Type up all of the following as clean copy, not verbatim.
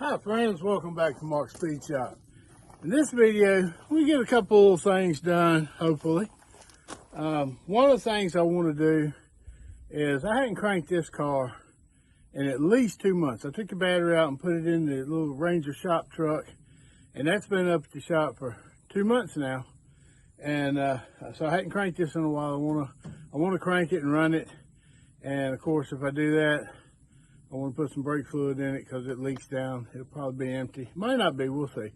Hi friends, welcome back to Mark's Speed Shop. In this video, we get a couple of things done, hopefully. One of the things I want to do is I hadn't cranked this car in at least 2 months. I took the battery out and put it in the little Ranger shop truck, and that's been up at the shop for 2 months now. And so I hadn't cranked this in a while. I want to crank it and run it. And of course, if I do that, I want to put some brake fluid in it because it leaks down. It'll probably be empty. Might not be, we'll see.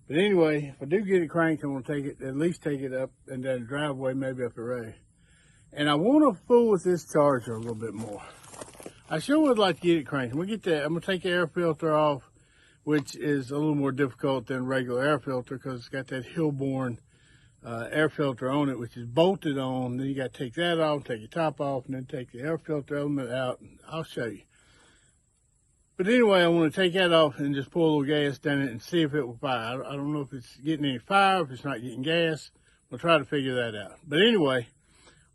But anyway, if I do get it cranked, I want to take it, at least take it up and down the driveway, maybe up at Ray. And I want to fool with this charger a little bit more. I sure would like to get it cranked. I'm going to take the air filter off, which is a little more difficult than regular air filter because it's got that Hilborn air filter on it, which is bolted on. Then you got to take that off, take your top off, and then take the air filter element out. And I'll show you. But anyway, I want to take that off and just pour a little gas down it and see if it will fire. I don't know if it's getting any fire, if it's not getting gas. We'll try to figure that out. But anyway,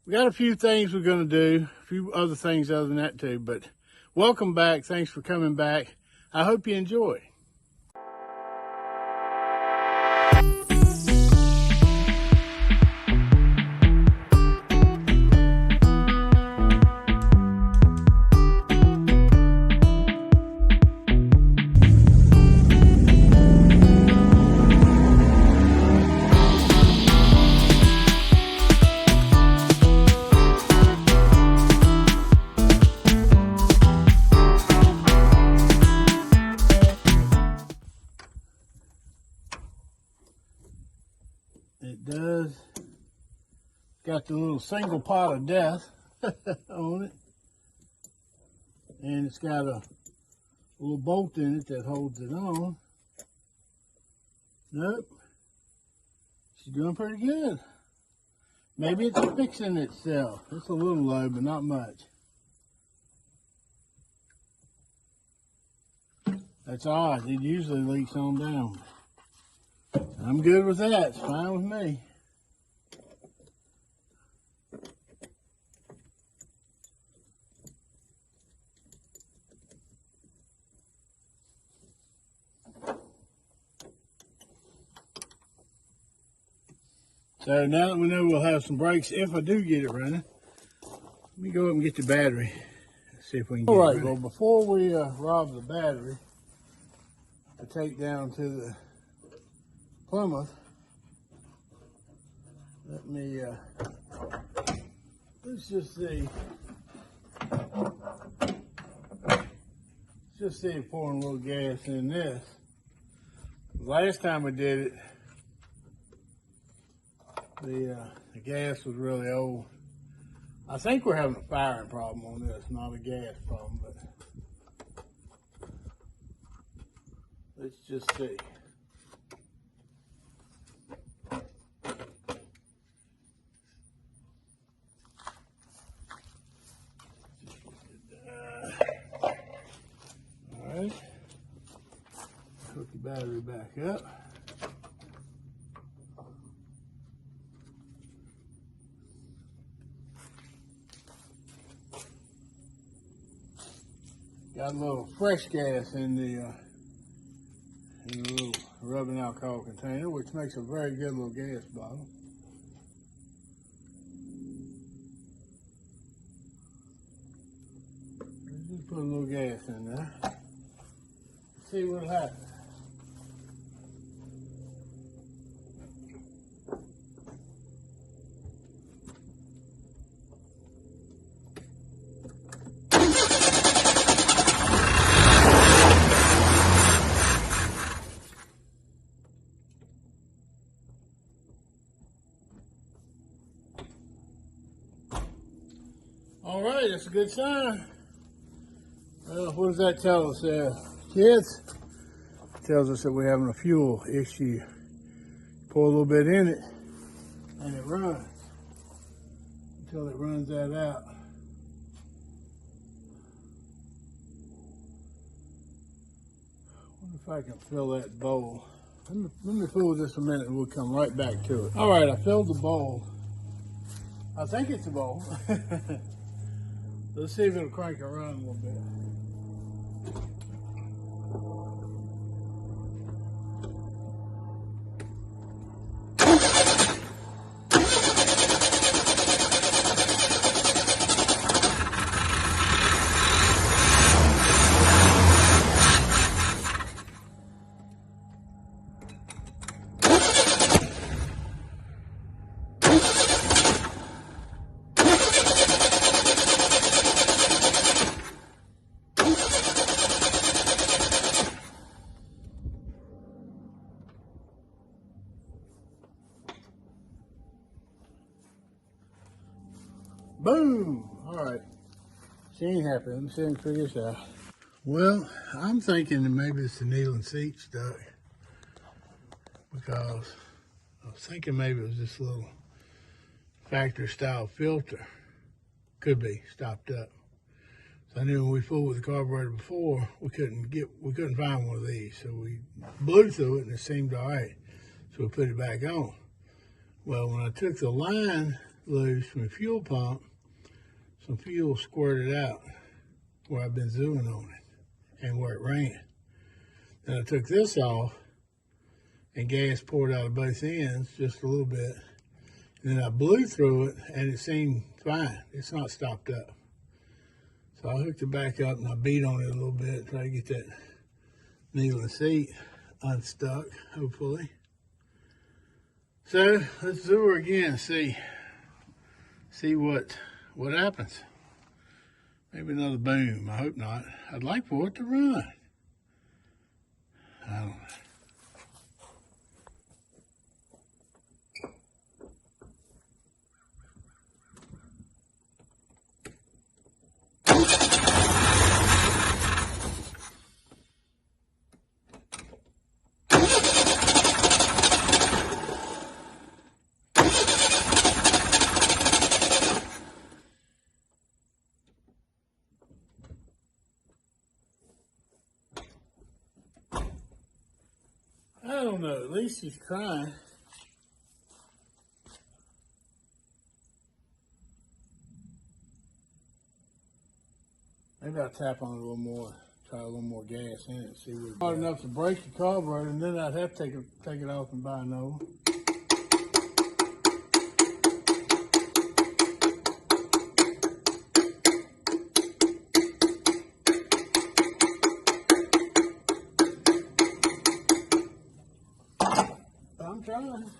we got a few things we're going to do, a few other things other than that too. But welcome back. Thanks for coming back. I hope you enjoy. It does. Got the little single pot of death on it. And it's got a little bolt in it that holds it on. Nope. She's doing pretty good. Maybe it's fixing itself. It's a little low, but not much. That's odd. It usually leaks on down. I'm good with that. It's fine with me. So now that we know we'll have some brakes, if I do get it running, let me go up and get the battery. Let's see if we can get it running. All right, well, before we rob the battery to take down to the Plymouth, let me, let's just see. Let's just see if pouring a little gas in this. Last time we did it, the gas was really old. I think we're having a firing problem on this, not a gas problem, but let's just see. Alright, hook the battery back up. Got a little fresh gas in the little rubbing alcohol container, which makes a very good little gas bottle. Just put a little gas in there. See what'll happen. All right, that's a good sign. Well, what does that tell us there, kids? It tells us that we're having a fuel issue. Pour a little bit in it, and it runs until it runs that out. I wonder if I can fill that bowl. Let me fool with this a minute and we'll come right back to it. All right, I filled the bowl. I think it's a bowl. Let's see if it'll crank around a little bit. Boom! All right. She ain't happy. Let me see if I can figure this out. Well, I'm thinking that maybe it's the needle and seat stuck, because I was thinking maybe it was this little factory style filter. Could be stopped up. So I knew when we fooled with the carburetor before, we couldn't find one of these. So we blew through it and it seemed all right. So we put it back on. Well, when I took the line loose from the fuel pump, some fuel squirted out where I've been zooming on it and where it ran. Then I took this off and gas poured out of both ends just a little bit. And then I blew through it and it seemed fine. It's not stopped up. So I hooked it back up and I beat on it a little bit, try to get that needle and seat unstuck, hopefully. So let's do her again, see what happens. Maybe another boom. I hope not. I'd like for it to run. I don't know. I don't know, at least he's trying. Maybe I'll tap on it a little more, try a little more gas in it, see what it's hard enough to break the carburetor, and then I'd have to take it off and buy another one. I'm trying.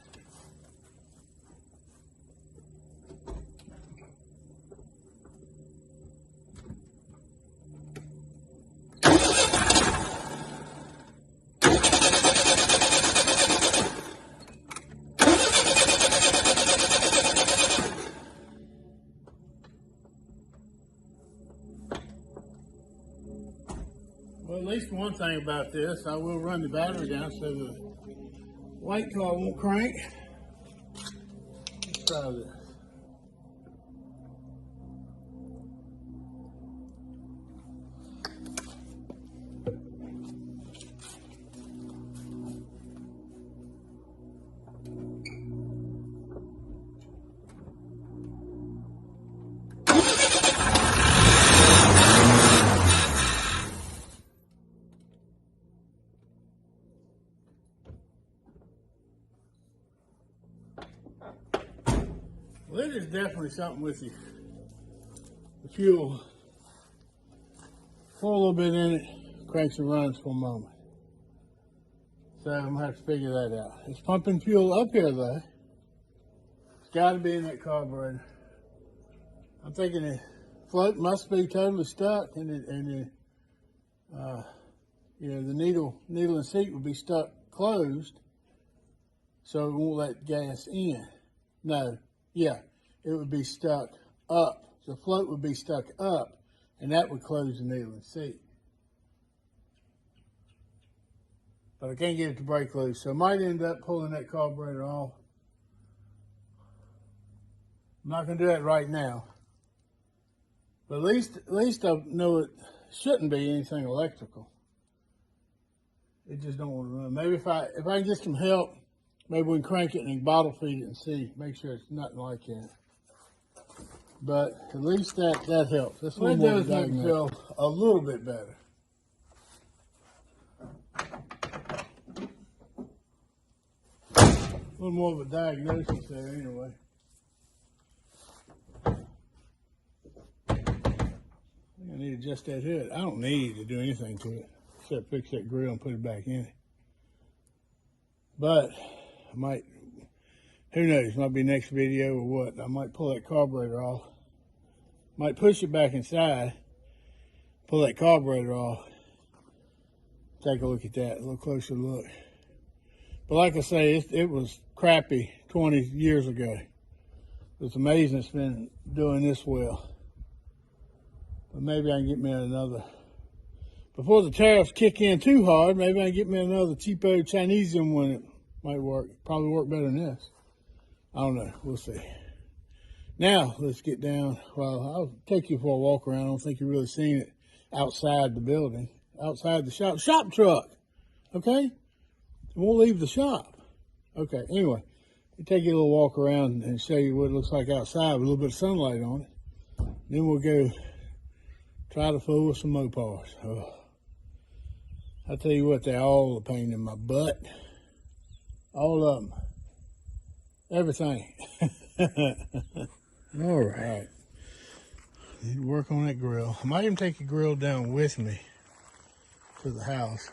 Well, at least one thing about this, I will run the battery down so the white car won't crank. Let's try this. Well, it is definitely something with the fuel. Pour a little bit in it, cranks and runs for a moment. So I'm gonna have to figure that out. It's pumping fuel up here though. It's gotta be in that carburetor. I'm thinking the float must be totally stuck and the needle and seat will be stuck closed, so it won't let gas in. No, yeah, it would be stuck up. The float would be stuck up, and that would close the needle and seat. But I can't get it to break loose, so I might end up pulling that carburetor off. I'm not going to do that right now. But at least I know it shouldn't be anything electrical. It just don't want to run. Maybe if I can get some help, maybe we can crank it and bottle feed it and see, make sure it's nothing like that. But at least that helps. That's what does make me feel a little bit better. A little more of a diagnosis there anyway. I think I need to adjust that hood. I don't need to do anything to it except fix that grill and put it back in it. But I might, who knows, might be next video or what. I might pull that carburetor off. Might push it back inside, pull that carburetor off. Take a look at that, a little closer look. But like I say, it was crappy 20 years ago. It's amazing it's been doing this well. But maybe I can get me another. Before the tariffs kick in too hard, maybe I can get me another cheapo Chinese one. It might work. Probably work better than this. I don't know. We'll see. Now, let's get down. Well, I'll take you for a walk around. I don't think you've really seen it outside the building, outside the shop truck. Okay? We'll leave the shop. Okay, anyway, we'll take you a little walk around and show you what it looks like outside with a little bit of sunlight on it. Then we'll go try to fool with some Mopars. Oh. I tell you what, they're all a pain in my butt. All of them. Everything. All right. Need to work on that grill. I might even take the grill down with me to the house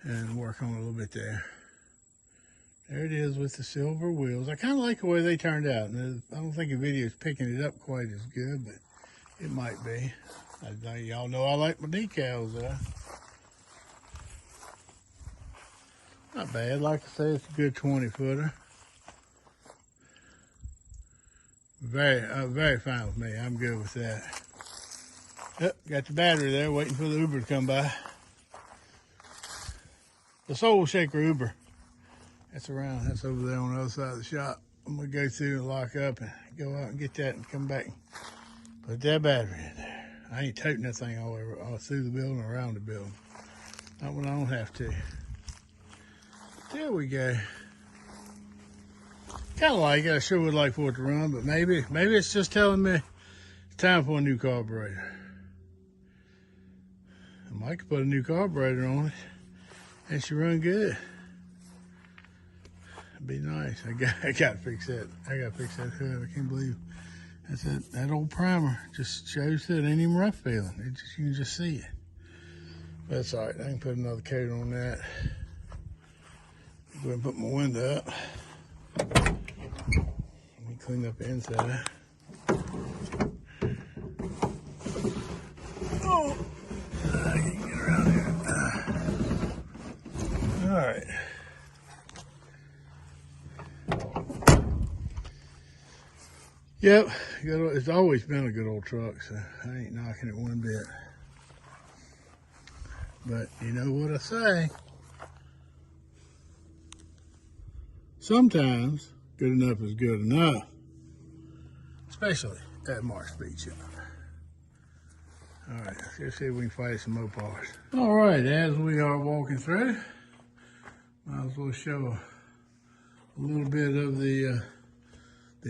and work on it a little bit there. There it is with the silver wheels. I kind of like the way they turned out. I don't think the video is picking it up quite as good, but it might be. Y'all know I like my decals there. Not bad. Like I say, it's a good 20-footer. Very fine with me. I'm good with that. Yep, got the battery there, waiting for the Uber to come by. The Soul Shaker Uber. That's around. That's over there on the other side of the shop. I'm gonna go through and lock up and go out and get that and come back and put that battery in there. I ain't toting that thing all through the building or around the building. Not when I don't have to. There we go. Kind of like it. I sure would like for it to run, but maybe it's just telling me it's time for a new carburetor. I might put a new carburetor on it and she run good. It'd be nice. I got to fix that. I got to fix that hood. I can't believe that's that old primer just shows that it ain't even rough feeling. You can just see it. But that's all right. I can put another coat on that. Go ahead and put my window up. Let me clean up the inside. Oh, I can get around here. All right. Yep, it's always been a good old truck, so I ain't knocking it one bit. But you know what I say? Sometimes good enough is good enough, especially at Mark's Speed Shop. All right, let's see if we can find some Mopars. All right, as we are walking through, might as well show a little bit of the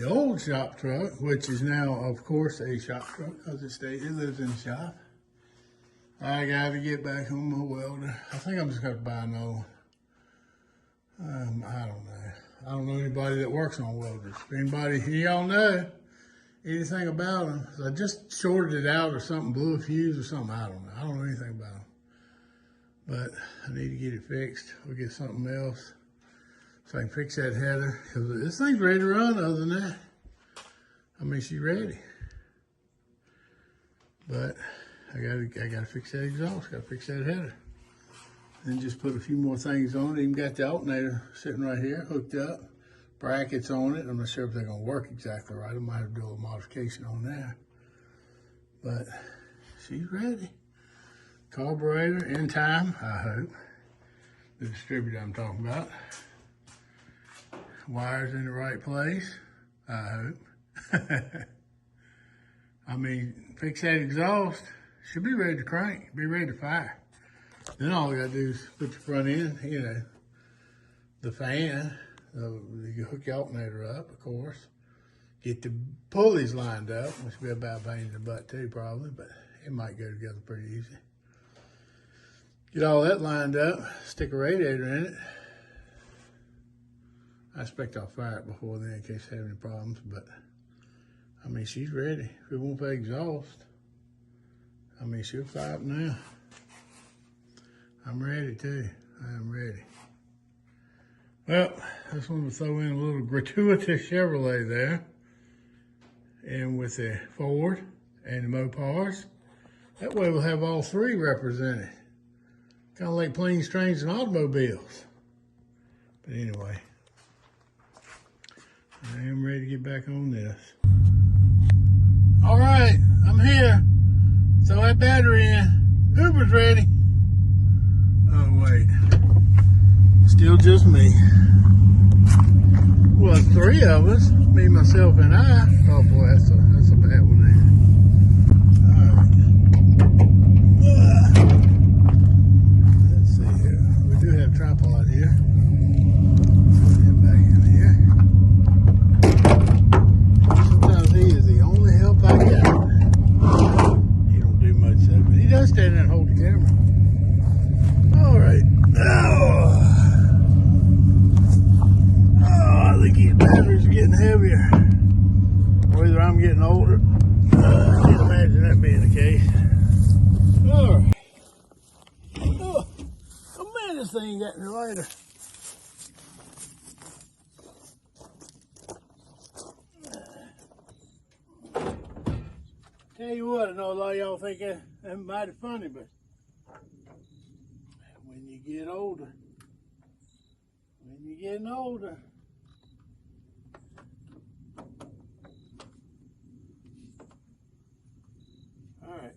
old shop truck, which is now, of course, a shop truck because it lives in the shop. I got to get back on my welder. I think I'm just going to buy another one. I don't know. I don't know anybody that works on welders. If anybody, y'all know anything about them, I just shorted it out or something, blew a fuse or something. I don't know. I don't know anything about them. But I need to get it fixed. We'll get something else so I can fix that header. Because this thing's ready to run other than that. I mean, she's ready. But I gotta fix that exhaust, gotta fix that header. Then just put a few more things on it. Even got the alternator sitting right here, hooked up. Brackets on it. I'm not sure if they're gonna work exactly right. I might have to do a little modification on there. But she's ready. Carburetor in time, I hope. The distributor I'm talking about. Wires in the right place, I hope. I mean, fix that exhaust. Should be ready to crank, be ready to fire. Then all we gotta do is put the front end, you know, the fan, you hook the alternator up, of course. Get the pulleys lined up, which will be about a pain in the butt too, probably, but it might go together pretty easy. Get all that lined up, stick a radiator in it. I expect I'll fire it before then in case I have any problems, but I mean, she's ready. If it won't pay exhaust, I mean, she'll fire up now. I'm ready too. I am ready. Well, I just wanted to throw in a little gratuitous Chevrolet there. And with the Ford and the Mopars. That way we'll have all three represented. Kind of like planes, trains, and automobiles. But anyway. I am ready to get back on this. All right, I'm here. Throw that battery in. Uber's ready. Oh, wait. Still just me. Well, three of us. Me, myself, and I. Oh, boy, that's a bad one there. All right. Let's see here. We do have a tripod here. Put him back in here. Sometimes he is the only help I got. He don't do much of it, but he does stand there and hold the camera. All right. I think these batteries are getting heavier. Or either I'm getting older. I can't imagine that being the case. All right. Oh man, this thing got me lighter. Tell you what, I know a lot of y'all think that mighty funny, but when you get older, when you're getting older, all right.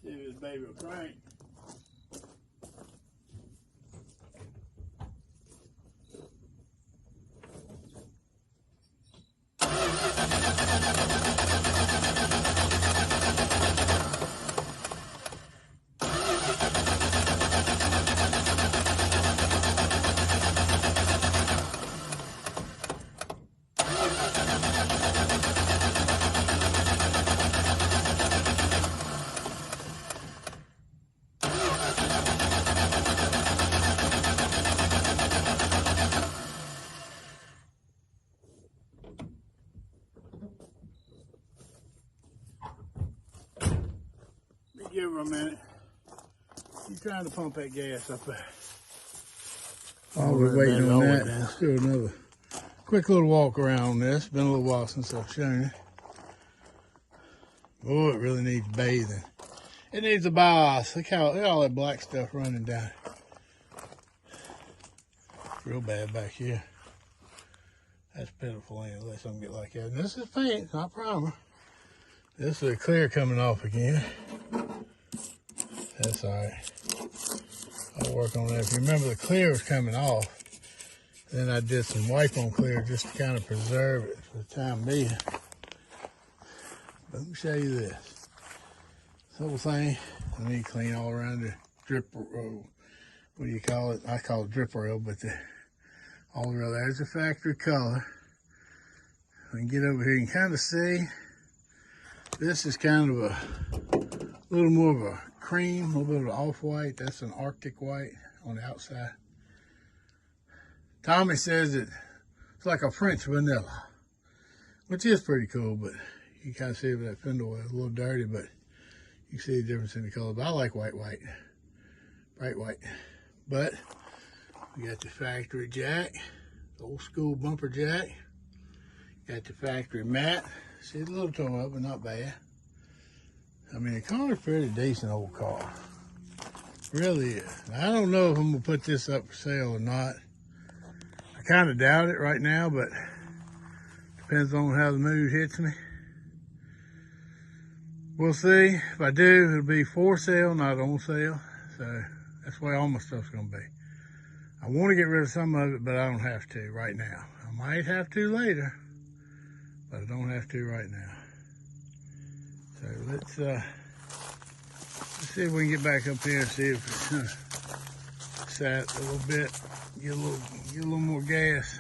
See if this baby will crank. Give her a minute. She's trying to pump that gas up there. While we're waiting on that, let's do another quick little walk around this. Been a little while since I've shown it. Oh, it really needs bathing. It needs a bios. Look at all that black stuff running down. It's real bad back here. That's pitiful unless something get like that. And this is paint, not primer. This is a clear coming off again. That's all right. I'll work on that. If you remember, the clear was coming off. Then I did some wipe on clear just to kind of preserve it for the time being. But let me show you this. This whole thing, I need to clean all around the drip, what do you call it? I call it drip rail, but all the rail, there's the factory color. We can get over here, you can kind of see. This is kind of a little more of a cream, a little bit of off-white. That's an Arctic white on the outside. Tommy says it's like a French vanilla, which is pretty cool, but you kind of see that spindle is a little dirty, but you see the difference in the color. But I like white, bright white. But we got the factory jack, the old school bumper jack. Got the factory mat. See, it's a little torn up, but not bad. I mean, the car's pretty decent old car. Really is. I don't know if I'm gonna put this up for sale or not. I kind of doubt it right now, but depends on how the mood hits me. We'll see. If I do, it'll be for sale, not on sale. So that's the way all my stuff's gonna be. I want to get rid of some of it, but I don't have to right now. I might have to later, but I don't have to right now. So let's see if we can get back up here and see if it's sat a little bit, get a little more gas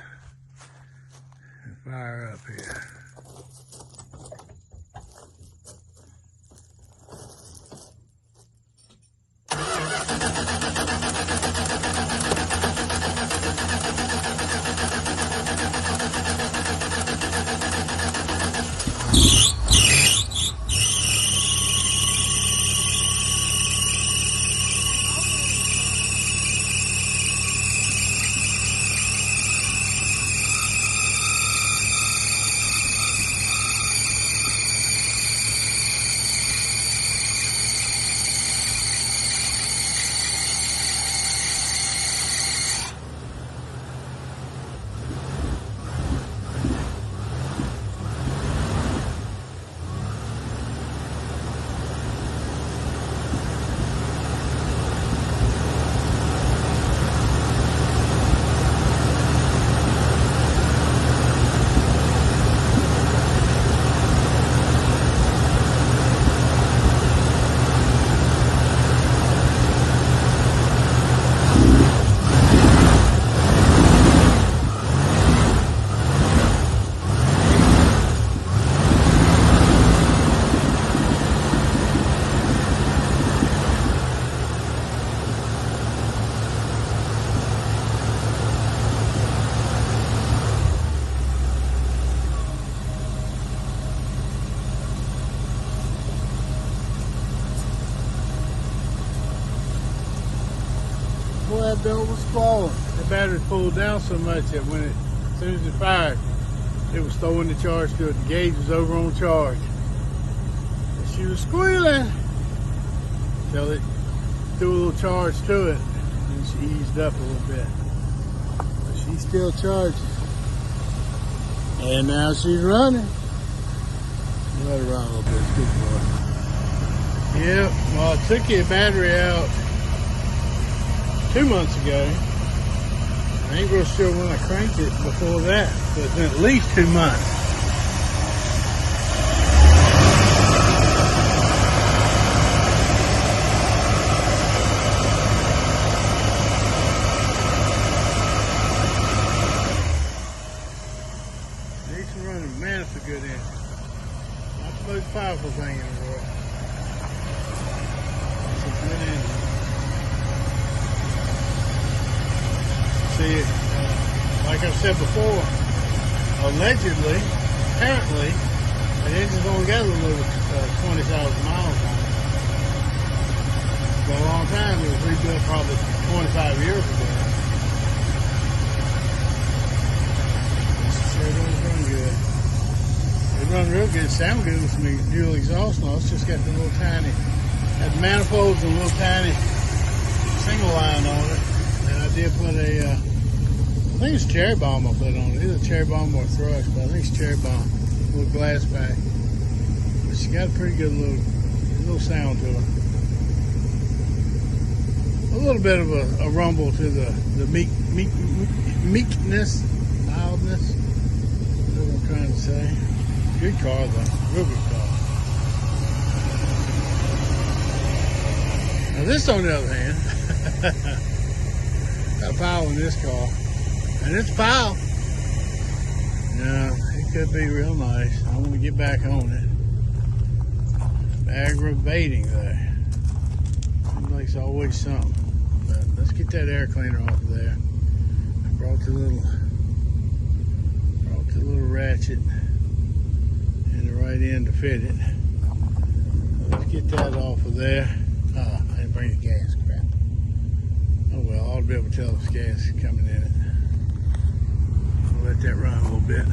and fire up here. belt was falling. The battery pulled down so much that as soon as it fired, it was throwing the charge to it. The gauge was over on charge. And she was squealing till it threw a little charge to it, and she eased up a little bit. But she's still charging. And now she's running. Let her run a little bit. It's good for her. Yep, well, I took the battery out 2 months ago. I ain't real sure when I cranked it before that, but it's been at least 2 months. These are running, man, it's a good engine. Not the most powerful thing in the world. It's a good engine. See, like I've said before, allegedly, apparently, the engine's only got a little over 20,000 miles on it. For a long time, it was rebuilt probably 25 years ago. Sure does run good. It run real good, sound good with some dual exhaust notes. Just got the little tiny, had manifolds and a little tiny single line on it. And I did put a, I think it's cherry bomb I put on it. Either cherry bomb or thrush, but I think it's cherry bomb. A little glass back. But she got a pretty good little sound to her. A little bit of a rumble to the meekness, mildness. That's what I'm trying to say. Good car though, real good car. Now this on the other hand, got power in this car. And it's power. Yeah, it could be real nice. I want to get back on it. Aggravating though. Seems like it's always something. But let's get that air cleaner off of there. I brought the little ratchet in the right end to fit it. So let's get that off of there. I didn't bring the gas, crap. Oh well, I ought to be able to tell if gas is coming in it. Let that run a little bit.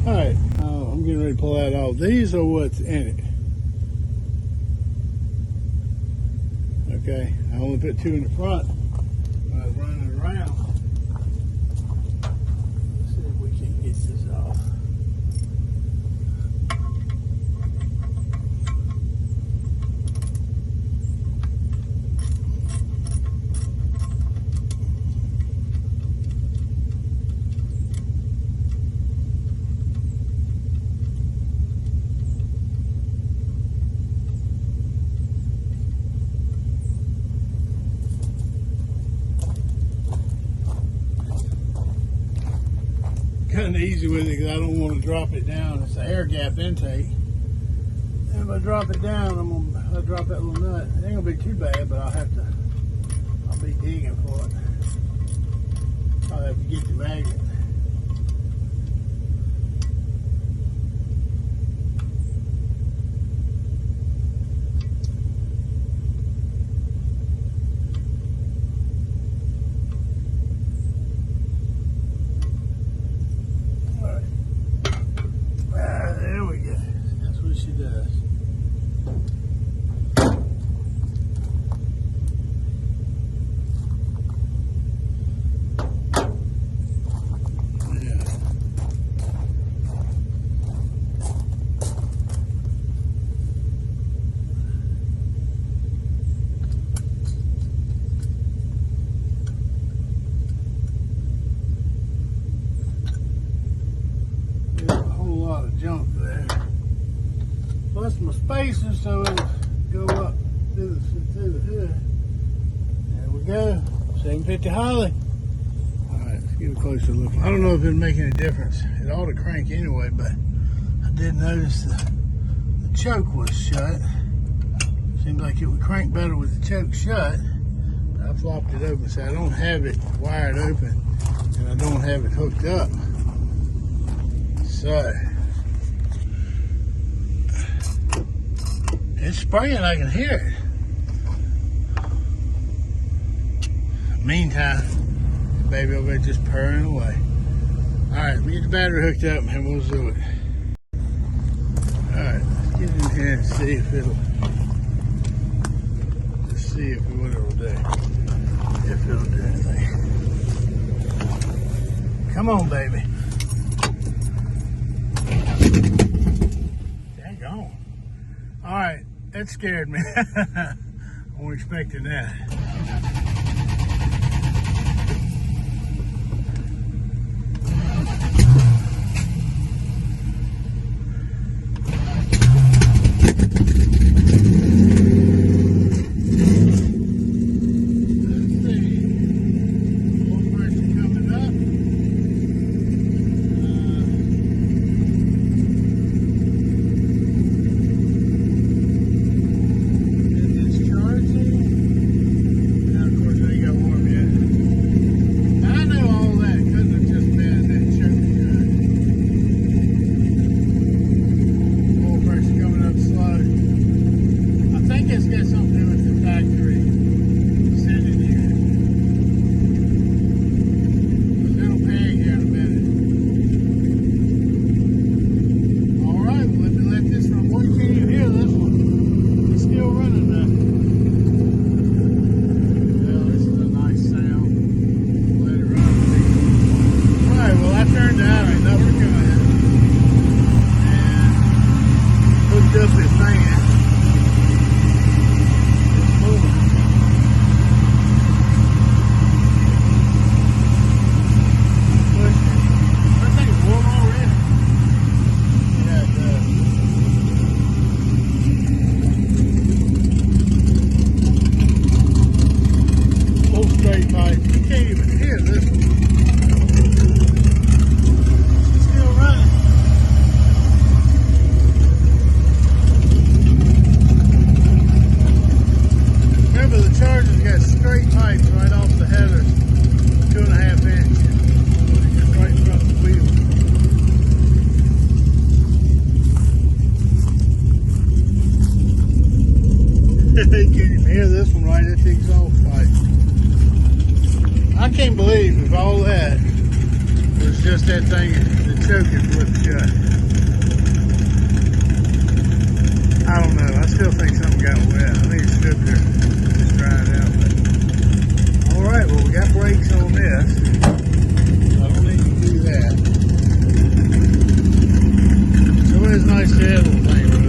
All right, I'm getting ready to pull that off. These are what's in it. Okay, I only put 2 in the front. I was running it around. Let's see if we can get this off. Kind of easy with it because I don't want to drop it down. It's an air gap intake. And if I drop it down, I'll drop that little nut. It ain't gonna be too bad, but I'll be digging for it. I'll have to get the magnet. She does. Yeah. There's a whole lot of junk there. Plus my spacers so it'll go up through the hood. There we go. 750 Holly. Alright, let's get a closer look. I don't know if it'll make any difference. It ought to crank anyway, but I did notice the choke was shut. Seemed like it would crank better with the choke shut. But I flopped it open, so I don't have it wired open and I don't have it hooked up. So it's spraying, I can hear it. Meantime, baby over there just purring away. Alright, let me get the battery hooked up and we'll do it. Alright, let's get in here and see if it'll what it'll do. If it'll do anything. Come on, baby. Dang on. Alright, that scared me. I wasn't expecting that. Can you hear this one right at the exhaust pipe? I can't believe if all that was just that thing, the choking flipped shut. I don't know. I still think something got wet. I think it stood there just dried out. But all right, well, we got brakes on this. I don't need to do that. So it is nice to have a little thing running.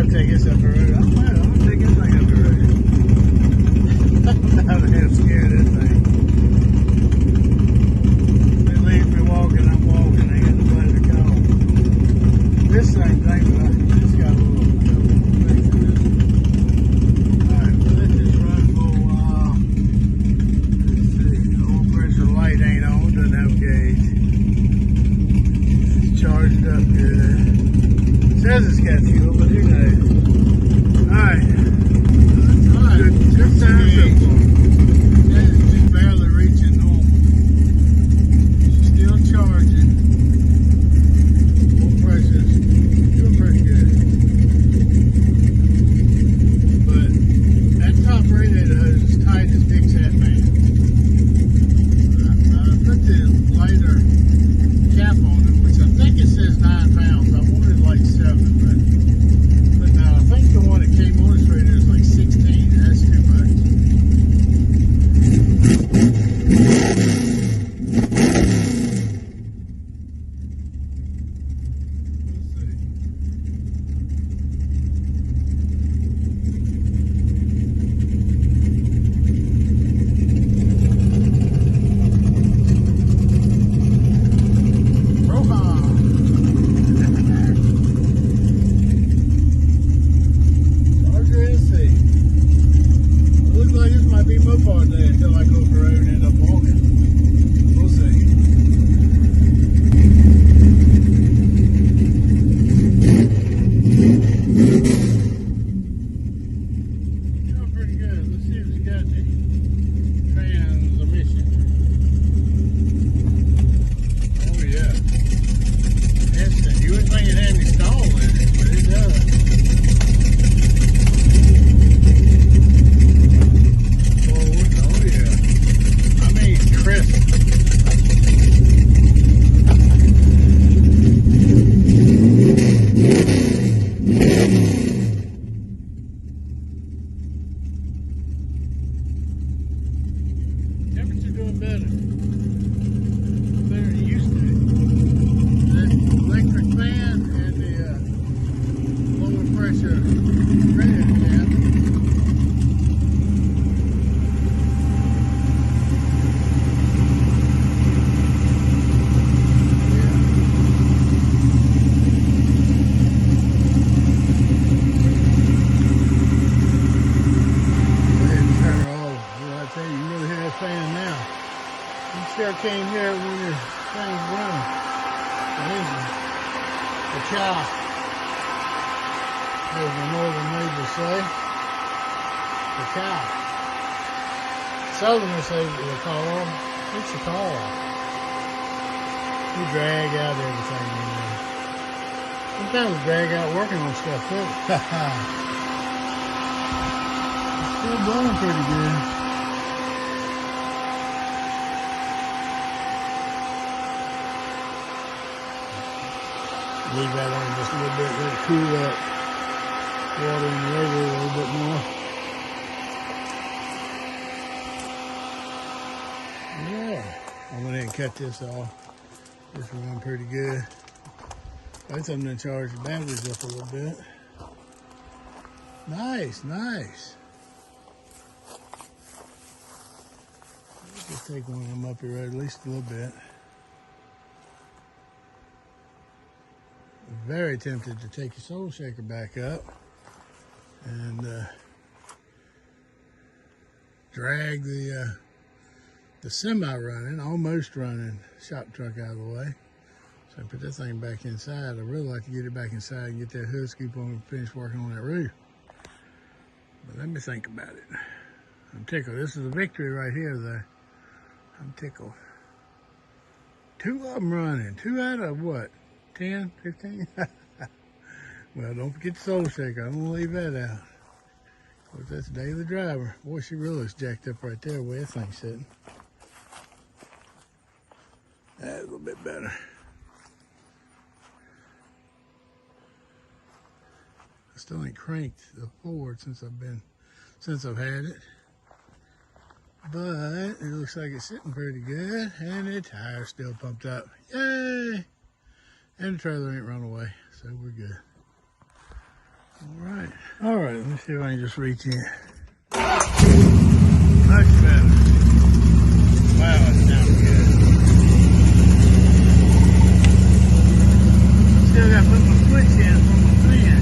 Take this up the road. I don't know. I'm gonna take this thing up the road. I'm scared of this thing. They leave me walking, I'm walking. I get nobody to call. This same thing, but I just got a little fix in this. Alright, well, let's just run for a while. Let's see. The oil pressure light ain't on, doesn't have a gauge. It's charged up good. It says it's got fuel, but who knows? Alright. Good time so far. That is just barely reaching normal. She's still charging. Oil pressure's doing pretty good. But that top radiator hose is tight as Dick's hat band. I put the lighter cap on it, which I think it says 9 pounds. I wanted like 7, but no, I think have any stall in it, but it does. Oh yeah. I mean, crisp. Temperatures doing better. Better than it used to. The electric fan and the lower pressure radiator fan. Fan now. You sure can't hear it when your thing's running. The engine. The cow. As the northern neighbors say. The cow. Southerners say they call them. It's a call. You drag out everything in there. Sometimes drag out working on stuff too. It's still blowing pretty good. Leave that on just a little bit, let it cool that water in the radiator a little bit more. Yeah, I'm gonna cut this off. This will run pretty good. That's something to charge the batteries up a little bit. Nice, nice. Let's just take one of them up here at least a little bit. Very tempted to take your soul shaker back up and drag the semi running, almost running shop truck out of the way. So I put that thing back inside. I'd really like to get it back inside and get that hood scoop on and finish working on that roof. But let me think about it. I'm tickled. This is a victory right here though. I'm tickled. 2 of them running. 2 out of what? 10, 15? Well, don't forget the soul shaker. I'm gonna leave that out. Of course, that's daily driver. Boy, she really is jacked up right there where that thing's sitting. That's a little bit better. I still ain't cranked the Ford since I've had it. But it looks like it's sitting pretty good, and the tire's still pumped up. Yay! And the trailer ain't run away, so we're good. All right, let me see if I can just reach in. Much better. Wow, that sounds good. Still got to put my switch in for my fan.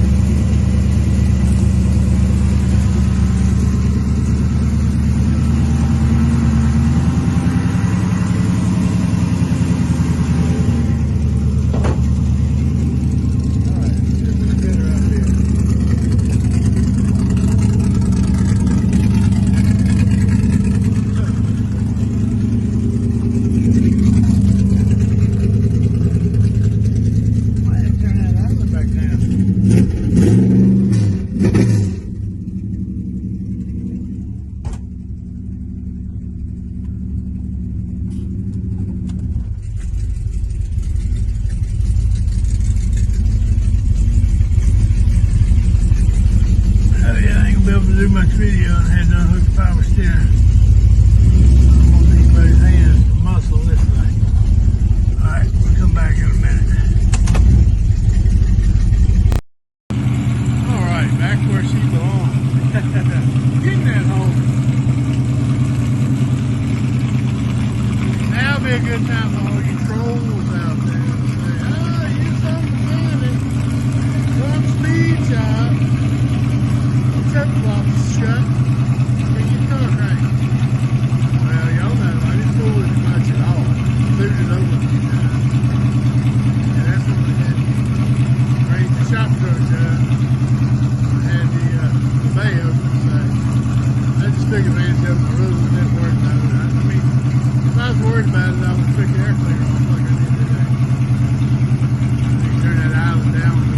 Do much video and had to unhook the power steering. I'm gonna need both hands to muscle this thing. Alright, we'll come back in a minute. Alright, back where she belongs. Get in that hole. Now'll be a good time for all you trolls out there to say, oh, you something bandit. Some speed shop. Flip-flops shut. Bring your car crank. Well, y'all know I didn't fool it much at all. Moved it over a few times. And that's what I had. Raised the shop truck up. I had the bay open, so I just took advantage of it. I really didn't worry about it. I mean, if I was worried about it, I would fix the air cleaner off like I did today. You turn that island down.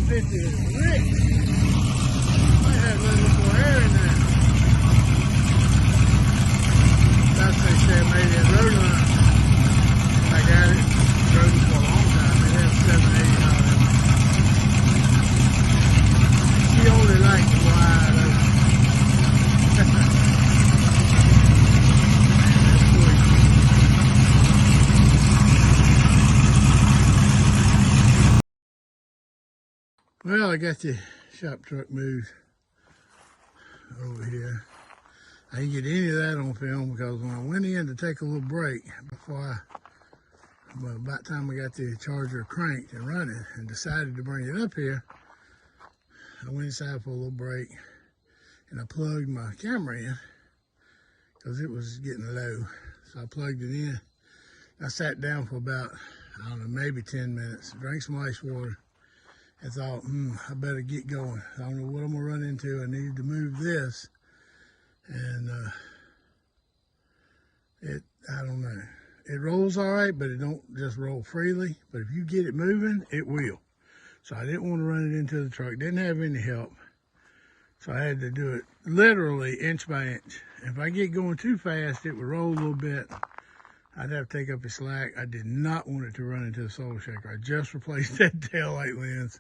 150 is rich. Might have a little more air in there. That's they said made that road line. I got it. Drove it for a long time. It had 780 out of it. She only likes it wide open. Well, I got the shop truck moved over here. I didn't get any of that on film because when I went in to take a little break about the time I got the Charger cranked and running and decided to bring it up here, I went inside for a little break and I plugged my camera in because it was getting low. So I plugged it in. I sat down for about, I don't know, maybe 10 minutes, drank some ice water. I thought, I better get going. I don't know what I'm gonna run into. I needed to move this. And I don't know. It rolls all right, but it don't just roll freely. But if you get it moving, it will. So I didn't want to run it into the truck. Didn't have any help. So I had to do it literally inch by inch. If I get going too fast, it would roll a little bit. I'd have to take up the slack. I did not want it to run into the soul shaker. I just replaced that taillight lens,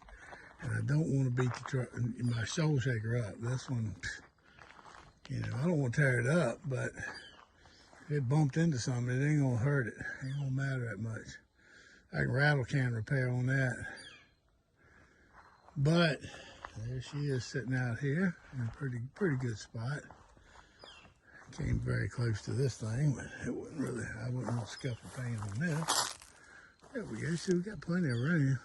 and I don't want to beat the truck, my soul shaker up. This one, you know, I don't want to tear it up, but if it bumped into something, it ain't gonna hurt it. It ain't gonna matter that much. I can rattle can repair on that. But there she is sitting out here in a pretty good spot. Came very close to this thing, but it wouldn't really, I wouldn't want to scuff the paint on this. There we go. See, we got plenty of room.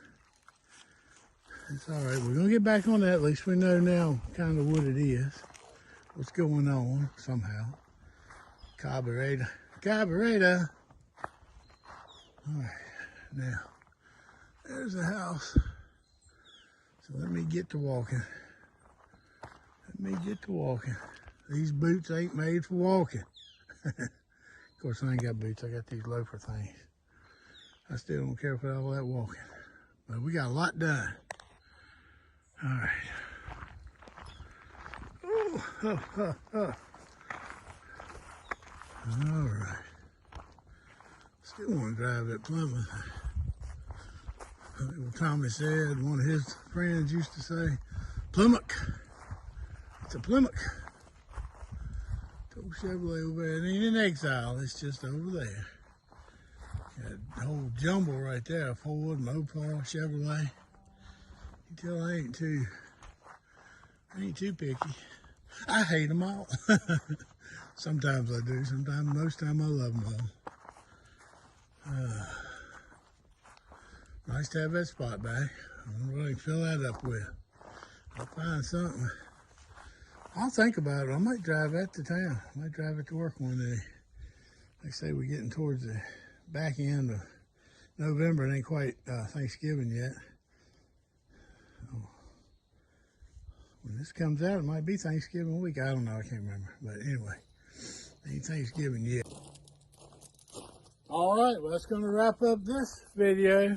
It's all right. We're gonna get back on that. At least we know now kind of what it is, what's going on somehow. Carburetor. All right, now there's the house. So let me get to walking. These boots ain't made for walking. Of course, I ain't got boots. I got these loafer things. I still don't care for all that walking. But we got a lot done. All right. Oh. All right. Still want to drive that Plymouth. What Tommy said, one of his friends used to say, Plymouth. It's a Plymouth. Old Chevrolet over there. It ain't in exile, it's just over there. Got a whole jumble right there. Ford, Mopar, Chevrolet. You tell I ain't too picky. I hate them all. Sometimes I do. Most time I love them all. Nice to have that spot back. I don't really fill that up with. I'll find something. I'll think about it. I might drive that to town. I might drive it to work one day. Like I say, we're getting towards the back end of November. It ain't quite Thanksgiving yet. So when this comes out, it might be Thanksgiving week. I don't know. I can't remember. But anyway, it ain't Thanksgiving yet. All right. Well, that's going to wrap up this video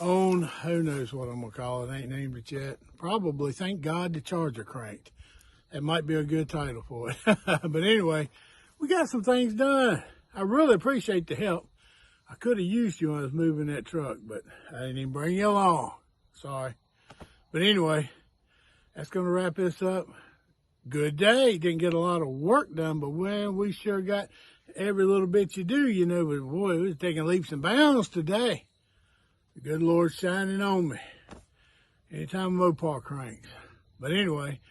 on who knows what I'm going to call it. I ain't named it yet. Probably, thank God, the Charger cranked. That might be a good title for it. But anyway, we got some things done. I really appreciate the help. I could have used you when I was moving that truck, but I didn't even bring you along. Sorry. But anyway, that's going to wrap this up. Good day. Didn't get a lot of work done, but well, we sure got every little bit you do, you know. But boy, we was taking leaps and bounds today. The good Lord's shining on me. Anytime Mopar cranks. But anyway,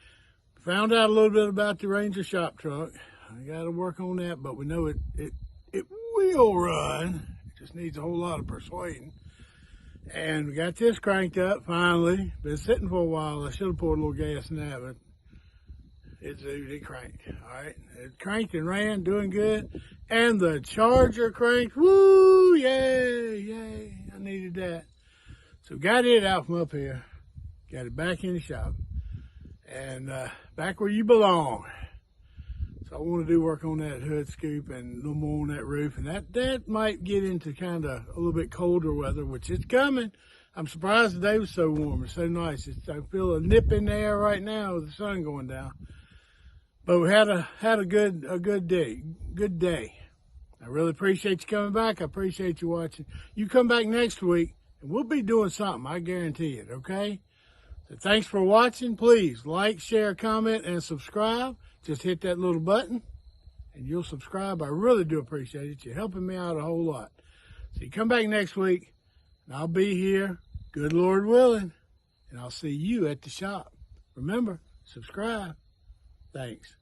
found out a little bit about the Ranger shop truck. I got to work on that, but we know it will run. It just needs a whole lot of persuading. And we got this cranked up finally. Been sitting for a while. I should have poured a little gas in that, but it cranked. All right, it cranked and ran, doing good. And the Charger cranked. Woo! Yay! I needed that. So got it out from up here. Got it back in the shop. And back where you belong. So I want to do work on that hood scoop and a little more on that roof. And that might get into kind of a little bit colder weather, which is coming. I'm surprised today was so warm. It's so nice. I feel a nip in the air right now with the sun going down. But we had a good day. Good day. I really appreciate you coming back. I appreciate you watching. You come back next week and we'll be doing something. I guarantee it, okay? So thanks for watching. Please like, share, comment, and subscribe. Just hit that little button and you'll subscribe. I really do appreciate it. You're helping me out a whole lot. So you come back next week and I'll be here, good Lord willing, and I'll see you at the shop. Remember, subscribe. Thanks.